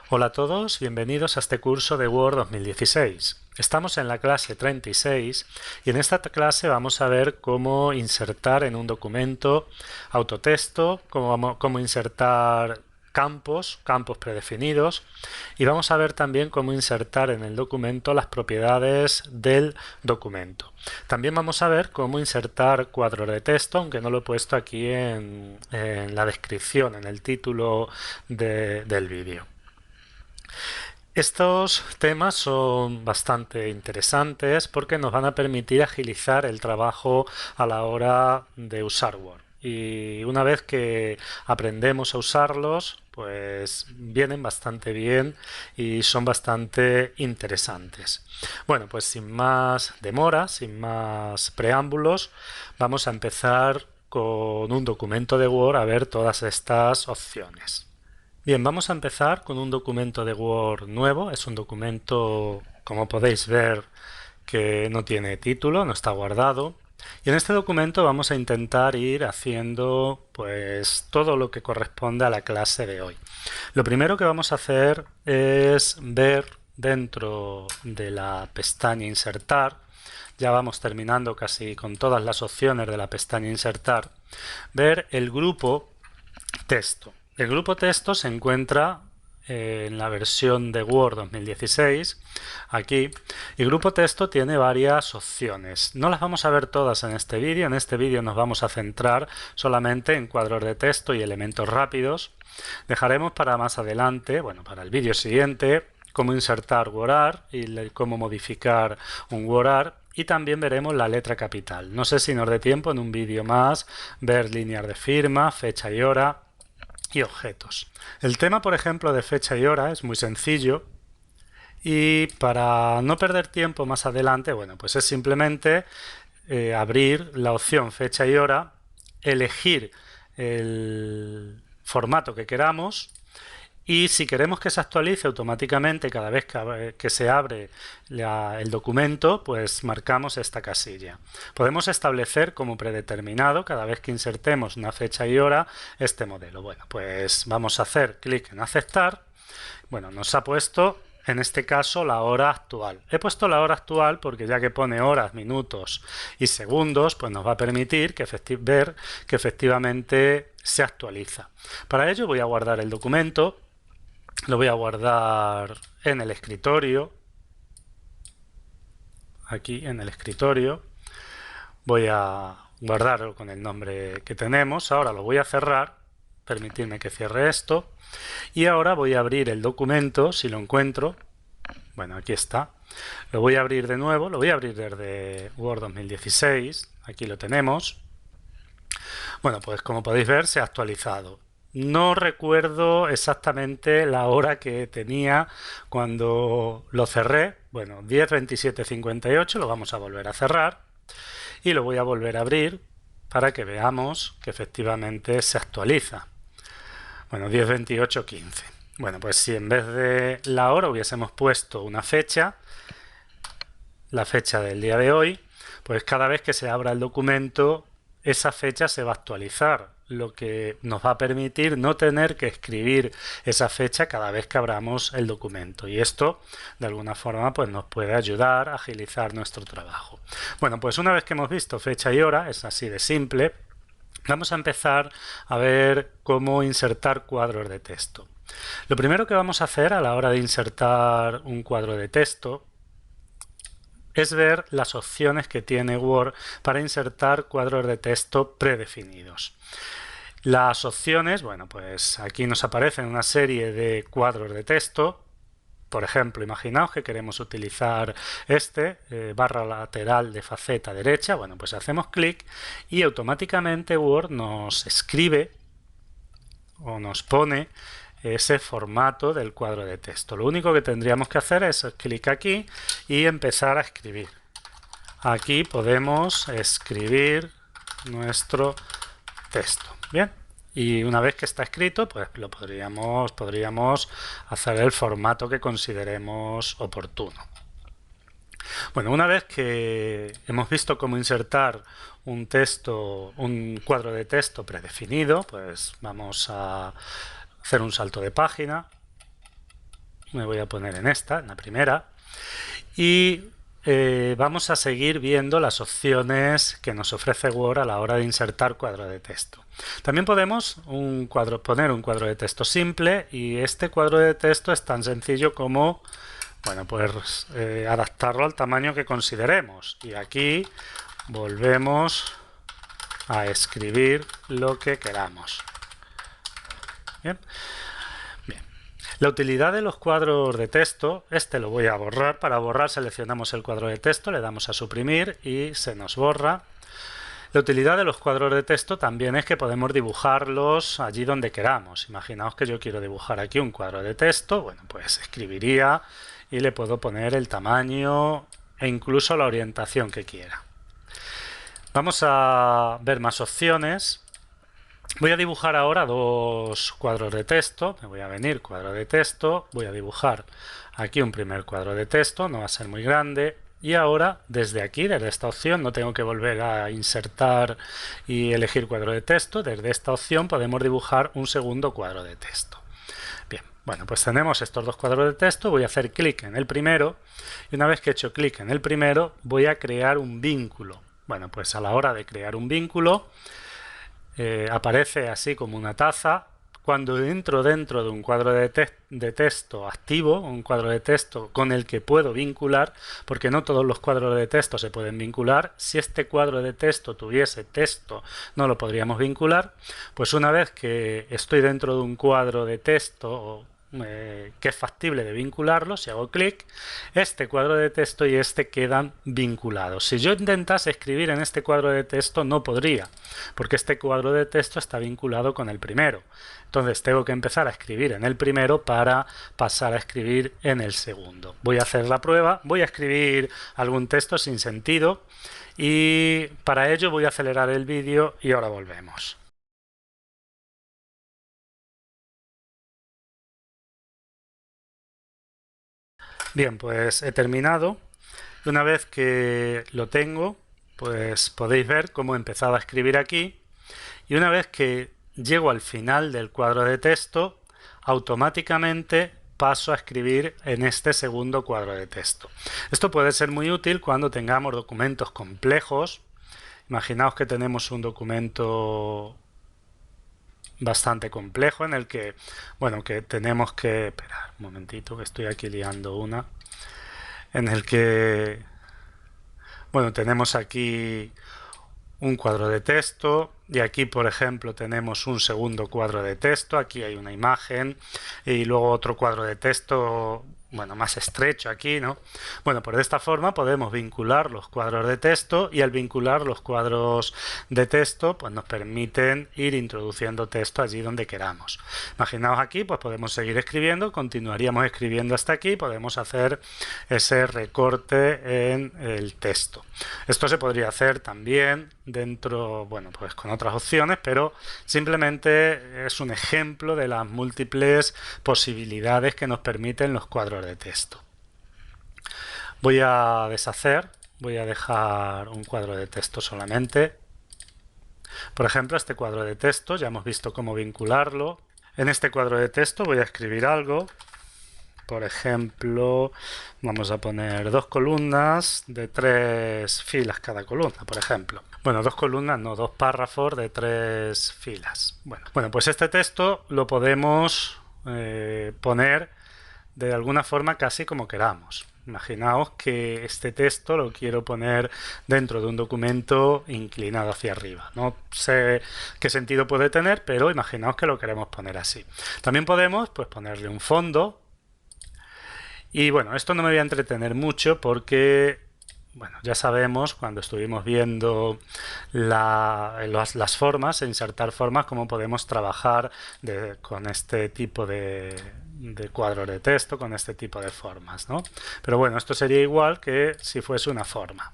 Hola a todos, bienvenidos a este curso de Word 2016. Estamos en la clase 36 y en esta clase vamos a ver cómo insertar en un documento autotexto, cómo insertar campos predefinidos, y vamos a ver también cómo insertar en el documento las propiedades del documento. También vamos a ver cómo insertar cuadros de texto, aunque no lo he puesto aquí en la descripción, en el título del vídeo. Estos temas son bastante interesantes porque nos van a permitir agilizar el trabajo a la hora de usar Word. Y una vez que aprendemos a usarlos, pues vienen bastante bien y son bastante interesantes. Bueno, pues sin más demora, sin más preámbulos, vamos a empezar con un documento de Word a ver todas estas opciones. Bien, vamos a empezar con un documento de Word nuevo. Es un documento, como podéis ver, que no tiene título, no está guardado. Y en este documento vamos a intentar ir haciendo pues todo lo que corresponde a la clase de hoy. Lo primero que vamos a hacer es ver dentro de la pestaña Insertar. Ya vamos terminando casi con todas las opciones de la pestaña Insertar. Ver el grupo Texto. El grupo texto se encuentra en la versión de Word 2016, aquí. Y grupo texto tiene varias opciones. No las vamos a ver todas en este vídeo. En este vídeo nos vamos a centrar solamente en cuadros de texto y elementos rápidos. Dejaremos para más adelante, bueno, para el vídeo siguiente, cómo insertar WordArt y cómo modificar un WordArt. Y también veremos la letra capital. No sé si nos dé tiempo en un vídeo más ver líneas de firma, fecha y hora y objetos. El tema, por ejemplo, de fecha y hora es muy sencillo, y para no perder tiempo más adelante, bueno, pues es simplemente abrir la opción fecha y hora, elegir el formato que queramos, y si queremos que se actualice automáticamente cada vez que se abre el documento, pues marcamos esta casilla. Podemos establecer como predeterminado cada vez que insertemos una fecha y hora este modelo. Bueno, pues vamos a hacer clic en aceptar. Bueno, nos ha puesto en este caso la hora actual. He puesto la hora actual porque ya que pone horas, minutos y segundos, pues nos va a permitir ver que efectivamente se actualiza. Para ello voy a guardar el documento. Lo voy a guardar en el escritorio, aquí en el escritorio. Voy a guardarlo con el nombre que tenemos. Ahora lo voy a cerrar, permitirme que cierre esto. Y ahora voy a abrir el documento, si lo encuentro. Bueno, aquí está. Lo voy a abrir de nuevo, lo voy a abrir desde Word 2016. Aquí lo tenemos. Bueno, pues como podéis ver se ha actualizado. No recuerdo exactamente la hora que tenía cuando lo cerré. Bueno, 10:27:58, lo vamos a volver a cerrar y lo voy a volver a abrir para que veamos que efectivamente se actualiza. Bueno, 10:28:15. Bueno, pues si en vez de la hora hubiésemos puesto una fecha, la fecha del día de hoy, pues cada vez que se abra el documento, esa fecha se va a actualizar, lo que nos va a permitir no tener que escribir esa fecha cada vez que abramos el documento, y esto de alguna forma pues nos puede ayudar a agilizar nuestro trabajo. Bueno, pues una vez que hemos visto fecha y hora, es así de simple, vamos a empezar a ver cómo insertar cuadros de texto. Lo primero que vamos a hacer a la hora de insertar un cuadro de texto es ver las opciones que tiene Word para insertar cuadros de texto predefinidos. Las opciones, bueno, pues aquí nos aparecen una serie de cuadros de texto. Por ejemplo, imaginaos que queremos utilizar barra lateral de faceta derecha. Bueno, pues hacemos clic y automáticamente Word nos escribe o nos pone ese formato del cuadro de texto. Lo único que tendríamos que hacer es clic aquí y empezar a escribir. Aquí podemos escribir nuestro texto. Bien, y una vez que está escrito, pues lo podríamos hacer el formato que consideremos oportuno. Bueno, una vez que hemos visto cómo insertar un cuadro de texto predefinido, pues vamos a hacer un salto de página Me voy a poner en esta, en la primera. Y vamos a seguir viendo las opciones que nos ofrece Word a la hora de insertar cuadro de texto. También podemos poner un cuadro de texto simple, y este cuadro de texto es tan sencillo como, bueno, pues adaptarlo al tamaño que consideremos. Y aquí volvemos a escribir lo que queramos. Bien. La utilidad de los cuadros de texto, este lo voy a borrar. Para borrar seleccionamos el cuadro de texto, le damos a suprimir y se nos borra. La utilidad de los cuadros de texto también es que podemos dibujarlos allí donde queramos. Imaginaos que yo quiero dibujar aquí un cuadro de texto, bueno, pues escribiría y le puedo poner el tamaño e incluso la orientación que quiera. Vamos a ver más opciones. Voy a dibujar ahora dos cuadros de texto. Me voy a venir, cuadro de texto, voy a dibujar aquí un primer cuadro de texto, no va a ser muy grande. Y ahora, desde aquí, desde esta opción, no tengo que volver a insertar y elegir cuadro de texto. Desde esta opción podemos dibujar un segundo cuadro de texto. Bien, bueno, pues tenemos estos dos cuadros de texto. Voy a hacer clic en el primero, y una vez que he hecho clic en el primero, voy a crear un vínculo. Bueno, pues a la hora de crear un vínculo, aparece así como una taza. Cuando entro dentro de un cuadro de texto activo, un cuadro de texto con el que puedo vincular, porque no todos los cuadros de texto se pueden vincular. Si este cuadro de texto tuviese texto, no lo podríamos vincular. Pues una vez que estoy dentro de un cuadro de texto que es factible de vincularlo, si hago clic, este cuadro de texto y este quedan vinculados. Si yo intentase escribir en este cuadro de texto, no podría, porque este cuadro de texto está vinculado con el primero. Entonces tengo que empezar a escribir en el primero para pasar a escribir en el segundo. Voy a hacer la prueba, voy a escribir algún texto sin sentido, y para ello voy a acelerar el vídeo y ahora volvemos. Bien, pues he terminado. Una vez que lo tengo, pues podéis ver cómo empezaba a escribir aquí, y una vez que llego al final del cuadro de texto, automáticamente paso a escribir en este segundo cuadro de texto. Esto puede ser muy útil cuando tengamos documentos complejos. Imaginaos que tenemos un documento bastante complejo en el que, bueno, que tenemos que... Esperar un momentito, que estoy aquí liando una. En el que, bueno, tenemos aquí un cuadro de texto, y aquí, por ejemplo, tenemos un segundo cuadro de texto. Aquí hay una imagen y luego otro cuadro de texto, bueno, más estrecho aquí, ¿no? Bueno, pues de esta forma podemos vincular los cuadros de texto, y al vincular los cuadros de texto, pues nos permiten ir introduciendo texto allí donde queramos. Imaginaos aquí, pues podemos seguir escribiendo, continuaríamos escribiendo hasta aquí, podemos hacer ese recorte en el texto. Esto se podría hacer también dentro, bueno, pues con otras opciones, pero simplemente es un ejemplo de las múltiples posibilidades que nos permiten los cuadros de texto. Voy a deshacer, voy a dejar un cuadro de texto solamente. Por ejemplo, este cuadro de texto ya hemos visto cómo vincularlo. En este cuadro de texto voy a escribir algo. Por ejemplo, vamos a poner 2 columnas de 3 filas cada columna, por ejemplo. Bueno, 2 columnas, no, 2 párrafos de 3 filas. Bueno, pues este texto lo podemos poner de alguna forma casi como queramos. Imaginaos que este texto lo quiero poner dentro de un documento inclinado hacia arriba. No sé qué sentido puede tener, pero imaginaos que lo queremos poner así. También podemos, pues, ponerle un fondo. Y bueno, esto no me voy a entretener mucho porque, bueno, ya sabemos cuando estuvimos viendo las formas, insertar formas, cómo podemos trabajar con este tipo de cuadros de texto, con este tipo de formas, ¿no? Pero bueno, esto sería igual que si fuese una forma.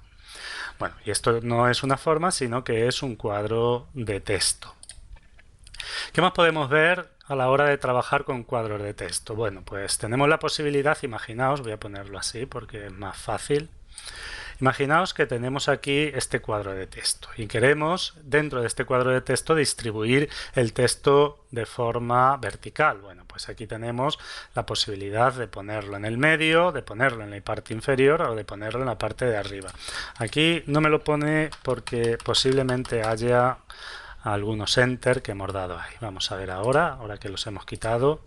Bueno, y esto no es una forma, sino que es un cuadro de texto. ¿Qué más podemos ver a la hora de trabajar con cuadros de texto? Bueno, pues tenemos la posibilidad, imaginaos, voy a ponerlo así porque es más fácil. Imaginaos que tenemos aquí este cuadro de texto y queremos dentro de este cuadro de texto distribuir el texto de forma vertical. Bueno, pues aquí tenemos la posibilidad de ponerlo en el medio, de ponerlo en la parte inferior o de ponerlo en la parte de arriba. Aquí no me lo pone porque posiblemente haya algunos enter que hemos dado ahí. Vamos a ver ahora que los hemos quitado.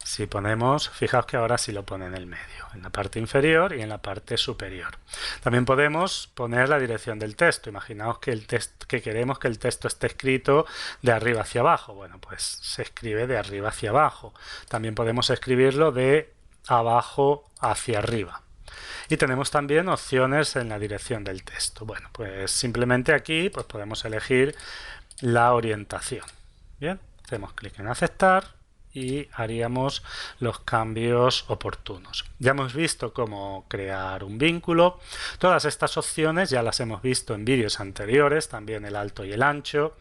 Si ponemos, fijaos que ahora sí lo pone en el medio, en la parte inferior y en la parte superior. También podemos poner la dirección del texto. Imaginaos que queremos que el texto esté escrito de arriba hacia abajo. Bueno, pues se escribe de arriba hacia abajo. También podemos escribirlo de abajo hacia arriba. Y tenemos también opciones en la dirección del texto. Bueno, pues simplemente aquí pues podemos elegir la orientación. Bien, hacemos clic en aceptar y haríamos los cambios oportunos. Ya hemos visto cómo crear un vínculo. Todas estas opciones ya las hemos visto en vídeos anteriores, también el alto y el ancho.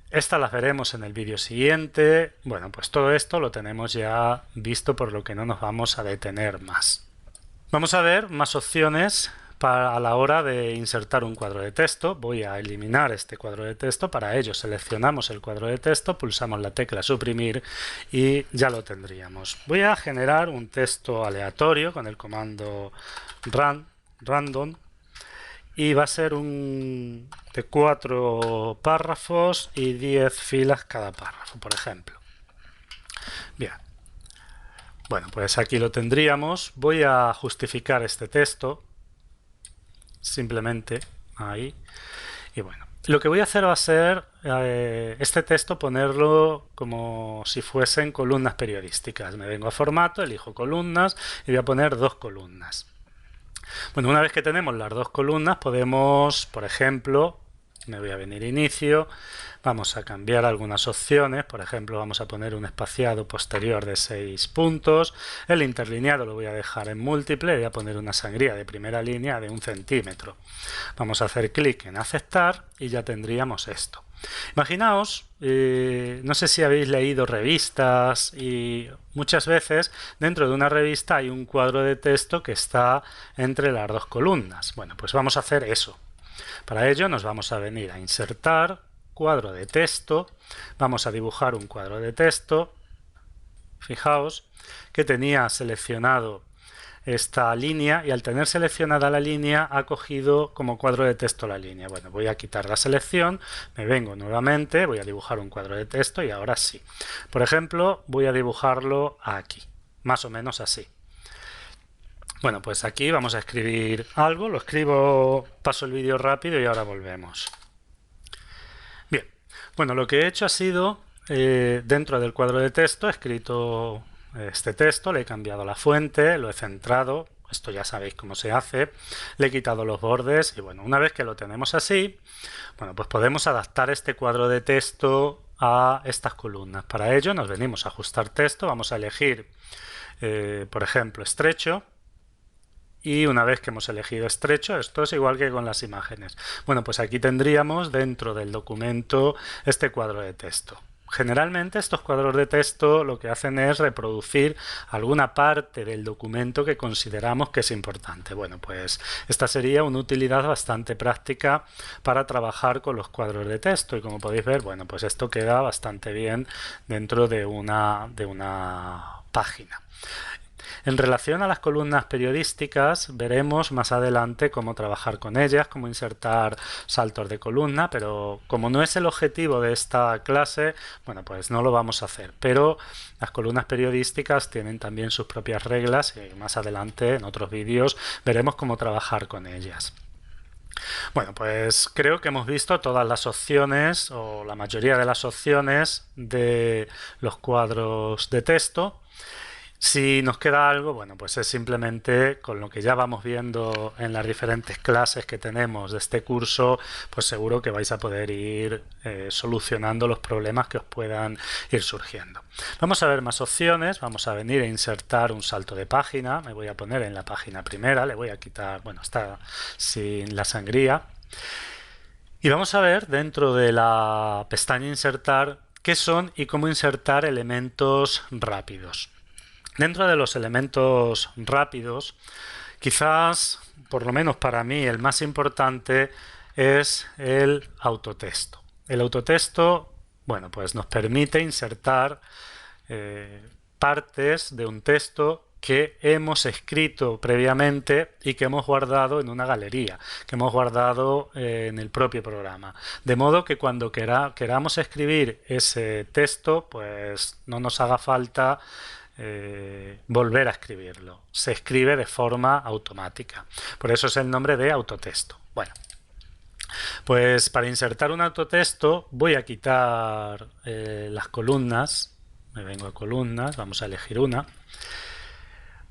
Estas las veremos en el vídeo siguiente. Bueno, pues todo esto lo tenemos ya visto, por lo que no nos vamos a detener más. Vamos a ver más opciones a la hora de insertar un cuadro de texto. Voy a eliminar este cuadro de texto. Para ello seleccionamos el cuadro de texto, pulsamos la tecla suprimir y ya lo tendríamos. Voy a generar un texto aleatorio con el comando random y va a ser de 4 párrafos y 10 filas cada párrafo, por ejemplo. Bien. Bueno, pues aquí lo tendríamos. Voy a justificar este texto. Simplemente ahí. Y bueno, lo que voy a hacer va a ser este texto ponerlo como si fuesen columnas periodísticas. Me vengo a formato, elijo columnas y voy a poner 2 columnas. Bueno, una vez que tenemos las 2 columnas podemos, por ejemplo, me voy a venir a inicio, vamos a cambiar algunas opciones, por ejemplo vamos a poner un espaciado posterior de 6 puntos, el interlineado lo voy a dejar en múltiple, voy a poner una sangría de primera línea de 1 centímetro. Vamos a hacer clic en aceptar y ya tendríamos esto. Imaginaos, no sé si habéis leído revistas y muchas veces dentro de una revista hay un cuadro de texto que está entre las 2 columnas. Bueno, pues vamos a hacer eso. Para ello nos vamos a venir a insertar, cuadro de texto, vamos a dibujar un cuadro de texto. Fijaos que tenía seleccionado esta línea y al tener seleccionada la línea ha cogido como cuadro de texto la línea. Bueno, voy a quitar la selección, me vengo nuevamente, voy a dibujar un cuadro de texto y ahora sí. Por ejemplo, voy a dibujarlo aquí, más o menos así. Bueno, pues aquí vamos a escribir algo, lo escribo, paso el vídeo rápido y ahora volvemos. Bien, bueno, lo que he hecho ha sido, dentro del cuadro de texto, he escrito este texto, le he cambiado la fuente, lo he centrado, esto ya sabéis cómo se hace, le he quitado los bordes y bueno, una vez que lo tenemos así, bueno, pues podemos adaptar este cuadro de texto a estas columnas. Para ello nos venimos a ajustar texto, vamos a elegir, por ejemplo, estrecho. Y una vez que hemos elegido estrecho, esto es igual que con las imágenes. Bueno, pues aquí tendríamos dentro del documento este cuadro de texto. Generalmente estos cuadros de texto lo que hacen es reproducir alguna parte del documento que consideramos que es importante. Bueno, pues esta sería una utilidad bastante práctica para trabajar con los cuadros de texto y como podéis ver, bueno, pues esto queda bastante bien dentro de una página. En relación a las columnas periodísticas, veremos más adelante cómo trabajar con ellas, cómo insertar saltos de columna, pero como no es el objetivo de esta clase, bueno, pues no lo vamos a hacer. Pero las columnas periodísticas tienen también sus propias reglas y más adelante en otros vídeos veremos cómo trabajar con ellas. Bueno, pues creo que hemos visto todas las opciones o la mayoría de las opciones de los cuadros de texto. Si nos queda algo, bueno, pues es simplemente con lo que ya vamos viendo en las diferentes clases que tenemos de este curso, pues seguro que vais a poder ir solucionando los problemas que os puedan ir surgiendo. Vamos a ver más opciones, vamos a venir a insertar un salto de página, me voy a poner en la página primera, le voy a quitar, bueno, está sin la sangría. Y vamos a ver dentro de la pestaña insertar qué son y cómo insertar elementos rápidos. Dentro de los elementos rápidos, Quizás, por lo menos para mí, el más importante es el autotexto. El autotexto, bueno, pues nos permite insertar partes de un texto que hemos escrito previamente y que hemos guardado en una galería, que hemos guardado en el propio programa. De modo que cuando queramos escribir ese texto, pues no nos haga falta volver a escribirlo. Se escribe de forma automática. Por eso es el nombre de autotexto. Bueno, pues para insertar un autotexto voy a quitar las columnas. Me vengo a columnas, vamos a elegir una.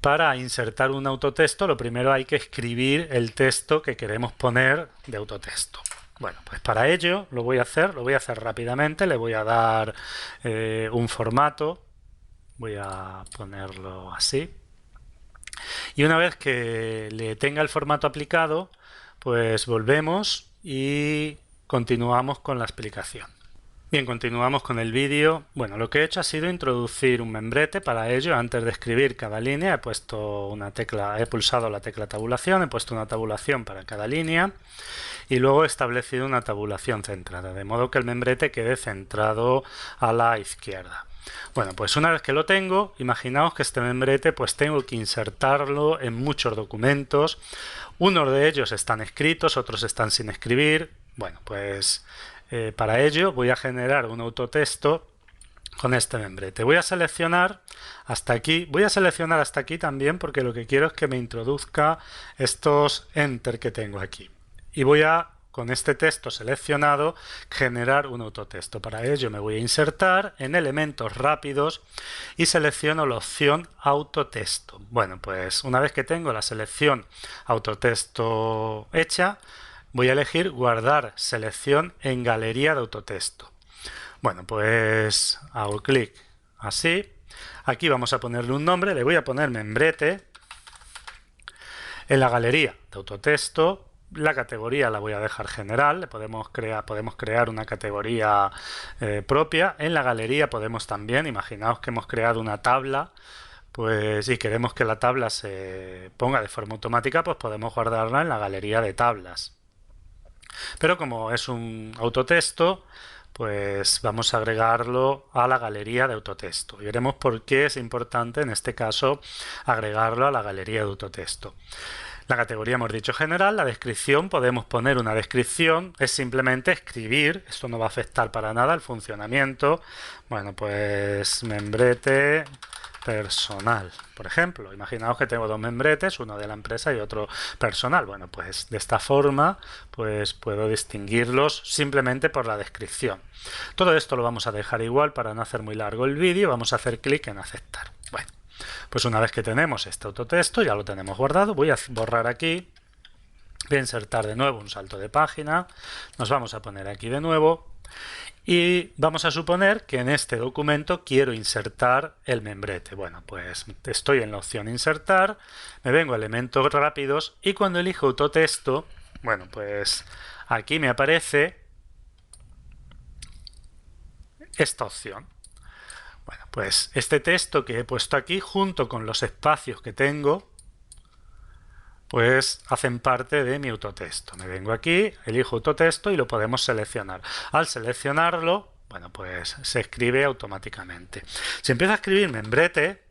Para insertar un autotexto, lo primero hay que escribir el texto que queremos poner de autotexto. Bueno, pues para ello lo voy a hacer rápidamente, le voy a dar un formato, voy a ponerlo así. Y una vez que le tenga el formato aplicado, pues volvemos y continuamos con la explicación. Bien, continuamos con el vídeo. Bueno, lo que he hecho ha sido introducir un membrete. Para ello, antes de escribir cada línea, he pulsado la tecla tabulación, he puesto una tabulación para cada línea y luego he establecido una tabulación centrada, de modo que el membrete quede centrado a la izquierda. Bueno, pues una vez que lo tengo, imaginaos que este membrete pues tengo que insertarlo en muchos documentos. Unos de ellos están escritos, otros están sin escribir. Bueno, pues para ello voy a generar un autotexto con este membrete. Voy a seleccionar hasta aquí. Voy a seleccionar hasta aquí también porque lo que quiero es que me introduzca estos enter que tengo aquí. Y voy a, con este texto seleccionado, generar un autotexto. Para ello me voy a insertar en elementos rápidos y selecciono la opción autotexto. Bueno, pues una vez que tengo la selección autotexto hecha, voy a elegir guardar selección en galería de autotexto. Bueno, pues hago clic así. Aquí vamos a ponerle un nombre, le voy a poner membrete. En la galería de autotexto, la categoría la voy a dejar general, podemos crear una categoría propia. En la galería podemos también, imaginaos que hemos creado una tabla, pues si queremos que la tabla se ponga de forma automática, pues podemos guardarla en la galería de tablas. Pero como es un autotexto, pues vamos a agregarlo a la galería de autotexto. Y veremos por qué es importante en este caso agregarlo a la galería de autotexto. La categoría hemos dicho general, la descripción, podemos poner una descripción, es simplemente escribir, esto no va a afectar para nada al funcionamiento. Bueno, pues membrete personal, por ejemplo. Imaginaos que tengo dos membretes, uno de la empresa y otro personal. Bueno, pues de esta forma pues puedo distinguirlos simplemente por la descripción. Todo esto lo vamos a dejar igual para no hacer muy largo el vídeo. Vamos a hacer clic en aceptar. Bueno, pues una vez que tenemos este autotexto, ya lo tenemos guardado, voy a borrar aquí, voy a insertar de nuevo un salto de página, nos vamos a poner aquí de nuevo y vamos a suponer que en este documento quiero insertar el membrete. Bueno, pues estoy en la opción insertar, me vengo a elementos rápidos y cuando elijo autotexto, bueno, pues aquí me aparece esta opción. Bueno, pues este texto que he puesto aquí junto con los espacios que tengo pues hacen parte de mi autotexto. Me vengo aquí, elijo autotexto y lo podemos seleccionar. Al seleccionarlo, bueno, pues se escribe automáticamente. Si empiezo a escribir membrete,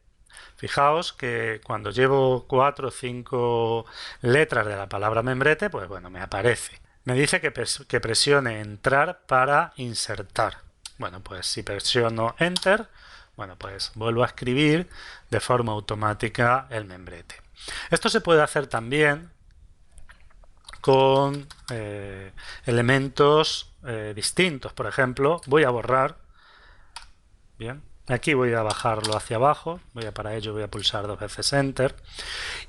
fijaos que cuando llevo 4 o 5 letras de la palabra membrete, pues bueno, me aparece. Me dice que presione entrar para insertar. Bueno, pues si presiono enter, bueno, pues vuelvo a escribir de forma automática el membrete. Esto se puede hacer también con elementos distintos. Por ejemplo, voy a borrar. Bien, aquí voy a bajarlo hacia abajo. Para ello voy a pulsar 2 veces Enter.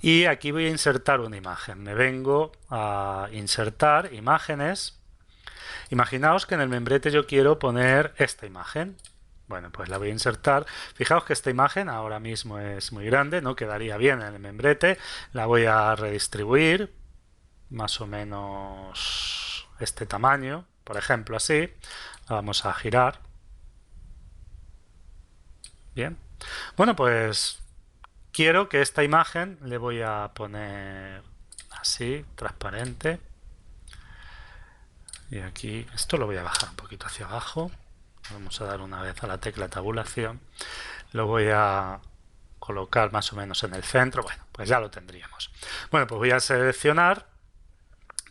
Y aquí voy a insertar una imagen. Me vengo a insertar imágenes. Imaginaos que en el membrete yo quiero poner esta imagen. Bueno, pues la voy a insertar. Fijaos que esta imagen ahora mismo es muy grande, no quedaría bien en el membrete. La voy a redistribuir, más o menos este tamaño, por ejemplo así. La vamos a girar. Bien. Bueno, pues quiero que esta imagen le voy a poner así, transparente. Y aquí, esto lo voy a bajar un poquito hacia abajo. Vamos a dar una vez a la tecla tabulación. Lo voy a colocar más o menos en el centro. Bueno, pues ya lo tendríamos. Bueno, pues voy a seleccionar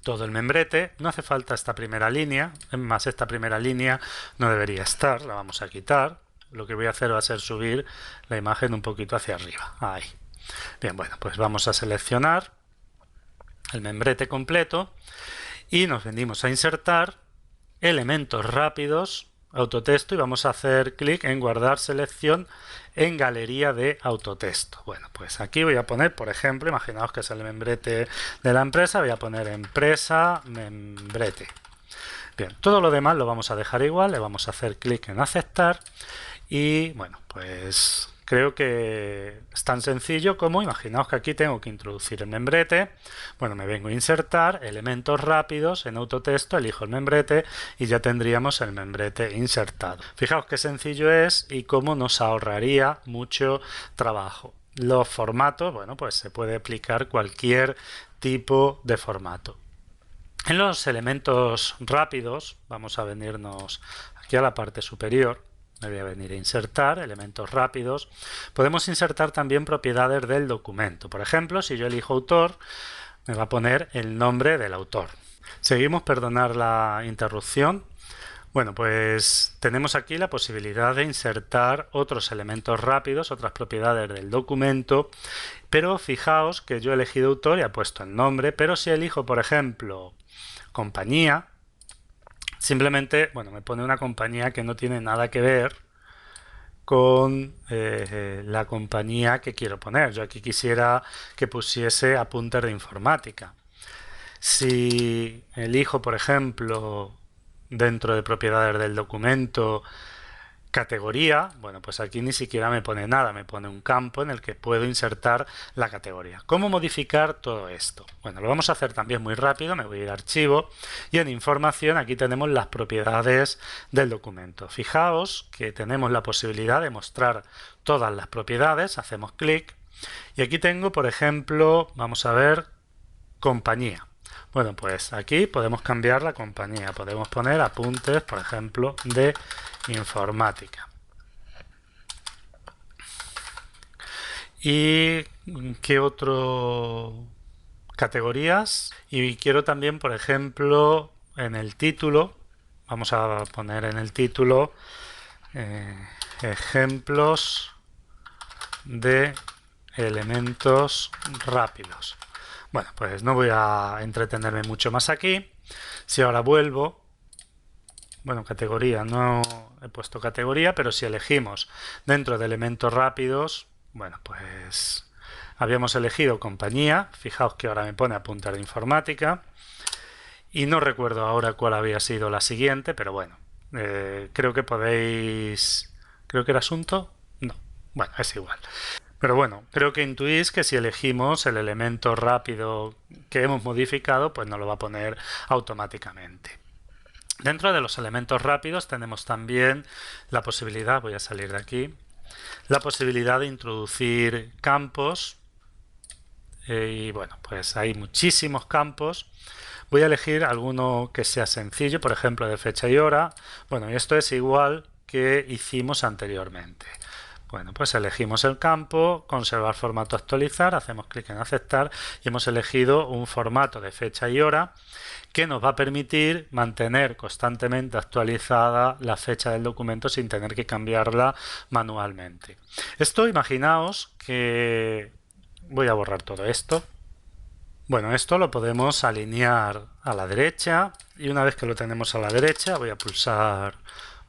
todo el membrete. No hace falta esta primera línea. Es más, esta primera línea no debería estar. La vamos a quitar. Lo que voy a hacer va a ser subir la imagen un poquito hacia arriba. Ahí. Bien, bueno, pues vamos a seleccionar el membrete completo y nos venimos a insertar elementos rápidos, autotexto, y vamos a hacer clic en guardar selección en galería de autotexto. Bueno, pues aquí voy a poner, por ejemplo, imaginaos que es el membrete de la empresa, voy a poner empresa membrete. Bien, todo lo demás lo vamos a dejar igual, le vamos a hacer clic en aceptar y bueno, pues creo que es tan sencillo como, imaginaos que aquí tengo que introducir el membrete. Bueno, me vengo a insertar, elementos rápidos, en autotexto, elijo el membrete y ya tendríamos el membrete insertado. Fijaos qué sencillo es y cómo nos ahorraría mucho trabajo. Los formatos, bueno, pues se puede aplicar cualquier tipo de formato. En los elementos rápidos, vamos a venirnos aquí a la parte superior. Me voy a venir a insertar, elementos rápidos. Podemos insertar también propiedades del documento. Por ejemplo, si yo elijo autor, me va a poner el nombre del autor. Seguimos, perdonar la interrupción. Bueno, pues tenemos aquí la posibilidad de insertar otros elementos rápidos, otras propiedades del documento, pero fijaos que yo he elegido autor y ha puesto el nombre, pero si elijo, por ejemplo, compañía, simplemente, bueno, me pone una compañía que no tiene nada que ver con la compañía que quiero poner. Yo aquí quisiera que pusiese apuntes de informática. Si elijo, por ejemplo, dentro de propiedades del documento, categoría, bueno, pues aquí ni siquiera me pone nada, me pone un campo en el que puedo insertar la categoría. ¿Cómo modificar todo esto? Bueno, lo vamos a hacer también muy rápido. Me voy a ir a archivo y en información aquí tenemos las propiedades del documento. Fijaos que tenemos la posibilidad de mostrar todas las propiedades, hacemos clic y aquí tengo, por ejemplo, vamos a ver, compañía. Bueno, pues aquí podemos cambiar la compañía, podemos poner apuntes, por ejemplo, de informática. ¿Y qué otro? Categorías. Y quiero también, por ejemplo, en el título, vamos a poner en el título ejemplos de elementos rápidos. Bueno, pues no voy a entretenerme mucho más aquí. Si ahora vuelvo, bueno, categoría, no he puesto categoría, pero si elegimos dentro de elementos rápidos, bueno, pues habíamos elegido compañía. Fijaos que ahora me pone apuntar de informática y no recuerdo ahora cuál había sido la siguiente, pero bueno, creo que podéis, creo que era asunto, no, bueno, es igual. Pero bueno, creo que intuís que si elegimos el elemento rápido que hemos modificado, pues nos lo va a poner automáticamente. Dentro de los elementos rápidos tenemos también la posibilidad, voy a salir de aquí, la posibilidad de introducir campos. Y bueno, pues hay muchísimos campos. Voy a elegir alguno que sea sencillo, por ejemplo de fecha y hora. Bueno, y esto es igual que hicimos anteriormente. Bueno, pues elegimos el campo, conservar formato, actualizar, hacemos clic en aceptar y hemos elegido un formato de fecha y hora que nos va a permitir mantener constantemente actualizada la fecha del documento sin tener que cambiarla manualmente. Esto, imaginaos que voy a borrar todo esto. Bueno, esto lo podemos alinear a la derecha y una vez que lo tenemos a la derecha voy a pulsar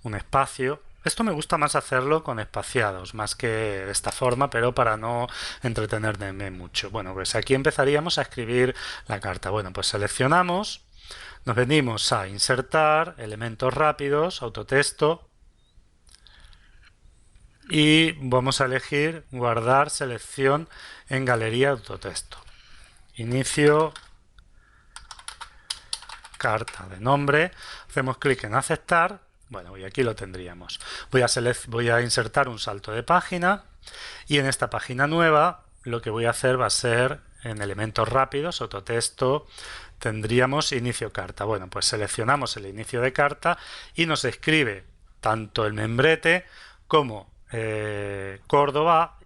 un espacio. Esto me gusta más hacerlo con espaciados, más que de esta forma, pero para no entretenerme mucho. Bueno, pues aquí empezaríamos a escribir la carta. Bueno, pues seleccionamos, nos venimos a insertar, elementos rápidos, autotexto, y vamos a elegir guardar selección en galería autotexto. Inicio carta de nombre, hacemos clic en aceptar. Bueno, y aquí lo tendríamos. Voy a insertar un salto de página. Y en esta página nueva lo que voy a hacer va a ser en elementos rápidos, autotexto, tendríamos inicio carta. Bueno, pues seleccionamos el inicio de carta y nos escribe tanto el membrete como Córdoba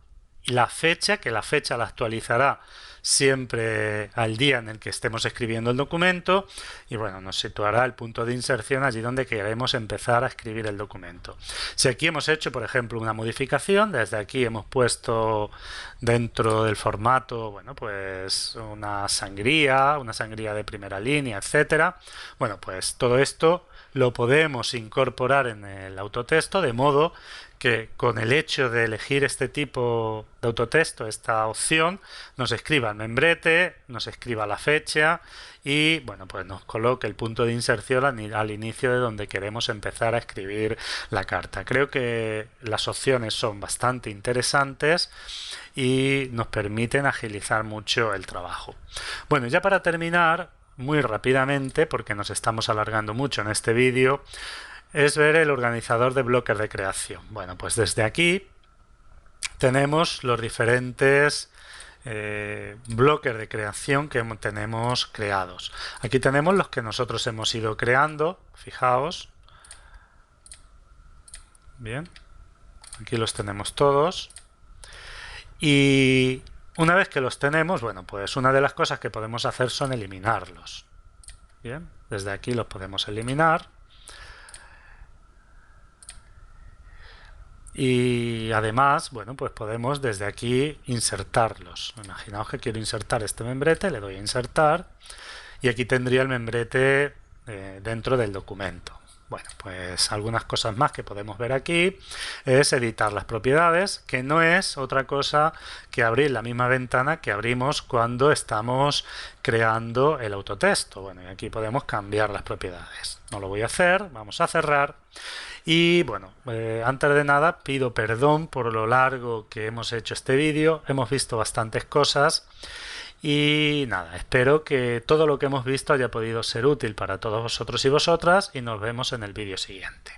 y la fecha, que la fecha la actualizará siempre al día en el que estemos escribiendo el documento, y bueno, nos situará el punto de inserción allí donde queremos empezar a escribir el documento. Si aquí hemos hecho, por ejemplo, una modificación, desde aquí hemos puesto dentro del formato, bueno, pues una sangría de primera línea, etcétera. Bueno, pues todo esto lo podemos incorporar en el autotexto, de modo que con el hecho de elegir este tipo de autotexto, esta opción, nos escriba el membrete, nos escriba la fecha y bueno, pues nos coloque el punto de inserción al inicio de donde queremos empezar a escribir la carta. Creo que las opciones son bastante interesantes y nos permiten agilizar mucho el trabajo. Bueno, ya para terminar, muy rápidamente, porque nos estamos alargando mucho en este vídeo, es ver el organizador de bloques de creación. Bueno, pues desde aquí tenemos los diferentes bloques de creación que tenemos creados. Aquí tenemos los que nosotros hemos ido creando, fijaos. Bien, aquí los tenemos todos. Y una vez que los tenemos, bueno, pues una de las cosas que podemos hacer son eliminarlos. Bien, desde aquí los podemos eliminar. Y además, bueno, pues podemos desde aquí insertarlos. Imaginaos que quiero insertar este membrete, le doy a insertar y aquí tendría el membrete dentro del documento. Bueno, pues algunas cosas más que podemos ver aquí es editar las propiedades, que no es otra cosa que abrir la misma ventana que abrimos cuando estamos creando el autotexto. Bueno, y aquí podemos cambiar las propiedades. No lo voy a hacer, vamos a cerrar. Y bueno, antes de nada pido perdón por lo largo que hemos hecho este vídeo. Hemos visto bastantes cosas y nada, espero que todo lo que hemos visto haya podido ser útil para todos vosotros y vosotras y nos vemos en el vídeo siguiente.